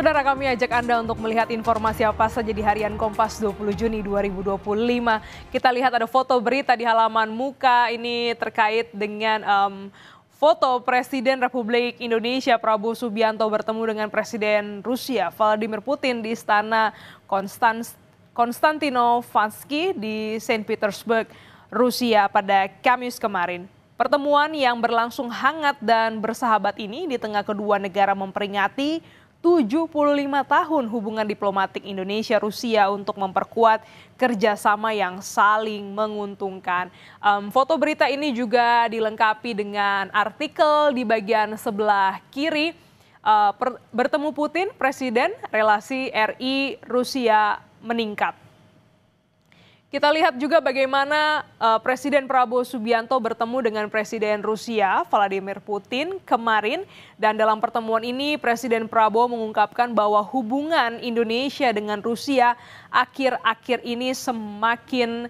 Saudara, kami ajak Anda untuk melihat informasi apa saja di harian Kompas 20 Juni 2025. Kita lihat ada foto berita di halaman muka ini terkait dengan foto Presiden Republik Indonesia Prabowo Subianto bertemu dengan Presiden Rusia Vladimir Putin di Istana Konstantinovansky di Saint Petersburg, Rusia pada Kamis kemarin. Pertemuan yang berlangsung hangat dan bersahabat ini di tengah kedua negara memperingati 75 tahun hubungan diplomatik Indonesia-Rusia untuk memperkuat kerjasama yang saling menguntungkan. Foto berita ini juga dilengkapi dengan artikel di bagian sebelah kiri. Bertemu Putin, Presiden, relasi RI-Rusia meningkat. Kita lihat juga bagaimana Presiden Prabowo Subianto bertemu dengan Presiden Rusia Vladimir Putin kemarin. Dan dalam pertemuan ini Presiden Prabowo mengungkapkan bahwa hubungan Indonesia dengan Rusia akhir-akhir ini semakin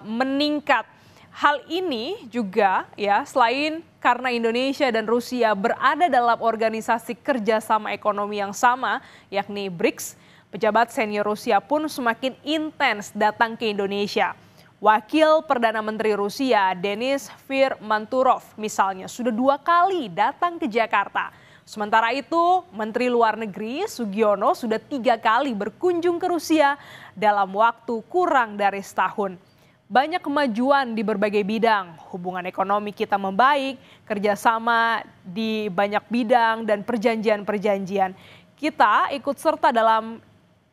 meningkat. Hal ini juga ya selain karena Indonesia dan Rusia berada dalam organisasi kerjasama ekonomi yang sama yakni BRICS. Pejabat senior Rusia pun semakin intens datang ke Indonesia. Wakil Perdana Menteri Rusia Denis Firmanturov misalnya sudah 2 kali datang ke Jakarta. Sementara itu Menteri Luar Negeri Sugiono sudah 3 kali berkunjung ke Rusia dalam waktu kurang dari setahun. Banyak kemajuan di berbagai bidang, hubungan ekonomi kita membaik, kerjasama di banyak bidang dan perjanjian-perjanjian. Kita ikut serta dalam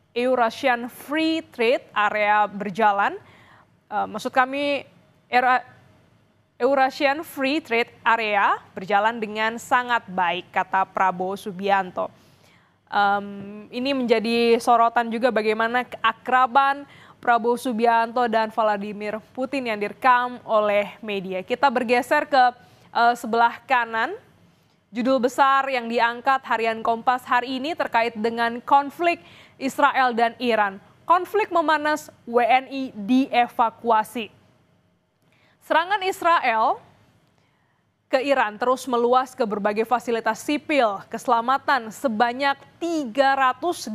Eurasian Free Trade Area berjalan, Eurasian Free Trade Area berjalan dengan sangat baik, kata Prabowo Subianto. Ini menjadi sorotan juga bagaimana keakraban Prabowo Subianto dan Vladimir Putin yang direkam oleh media. Kita bergeser ke sebelah kanan. Judul besar yang diangkat harian Kompas hari ini terkait dengan konflik Israel dan Iran. Konflik memanas, WNI dievakuasi. Serangan Israel ke Iran terus meluas ke berbagai fasilitas sipil keselamatan. Sebanyak 380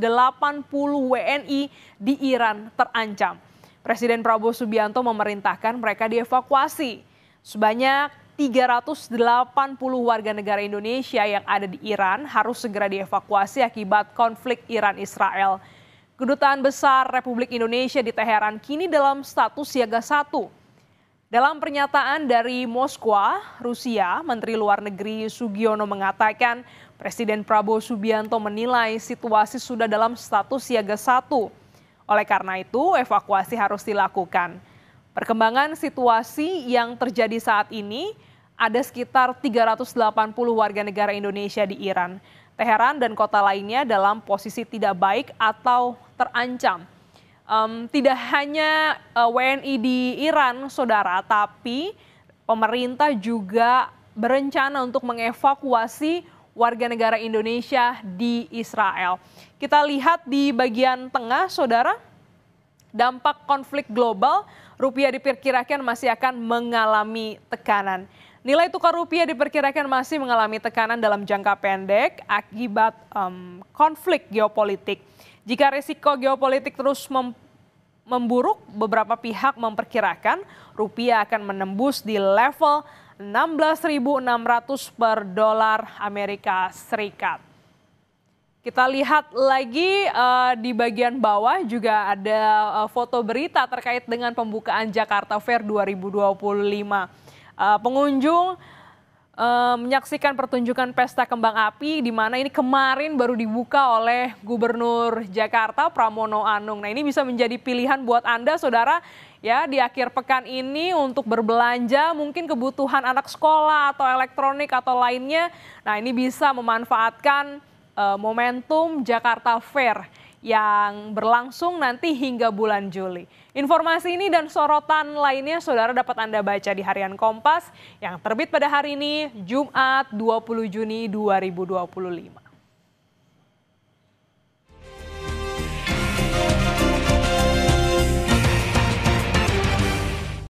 WNI di Iran terancam. Presiden Prabowo Subianto memerintahkan mereka dievakuasi. Sebanyak 380 warga negara Indonesia yang ada di Iran harus segera dievakuasi akibat konflik Iran-Israel. Kedutaan Besar Republik Indonesia di Teheran kini dalam status siaga 1. Dalam pernyataan dari Moskwa, Rusia, Menteri Luar Negeri Sugiono mengatakan Presiden Prabowo Subianto menilai situasi sudah dalam status siaga 1. Oleh karena itu, evakuasi harus dilakukan. Perkembangan situasi yang terjadi saat ini, ada sekitar 380 warga negara Indonesia di Iran. Teheran dan kota lainnya dalam posisi tidak baik atau terancam. Tidak hanya WNI di Iran, saudara, tapi pemerintah juga berencana untuk mengevakuasi warga negara Indonesia di Israel. Kita lihat di bagian tengah, saudara, dampak konflik global, rupiah diperkirakan masih akan mengalami tekanan. Nilai tukar rupiah diperkirakan masih mengalami tekanan dalam jangka pendek akibat konflik geopolitik. Jika risiko geopolitik terus memburuk, beberapa pihak memperkirakan rupiah akan menembus di level 16.600 per dolar Amerika Serikat. Kita lihat lagi di bagian bawah juga ada foto berita terkait dengan pembukaan Jakarta Fair 2025. Pengunjung menyaksikan pertunjukan pesta kembang api di mana ini kemarin baru dibuka oleh Gubernur Jakarta Pramono Anung. Nah, ini bisa menjadi pilihan buat Anda, saudara, ya di akhir pekan ini untuk berbelanja mungkin kebutuhan anak sekolah atau elektronik atau lainnya. Nah, ini bisa memanfaatkan momentum Jakarta Fair yang berlangsung nanti hingga bulan Juli. Informasi ini dan sorotan lainnya saudara dapat Anda baca di harian Kompas yang terbit pada hari ini Jumat 20 Juni 2025.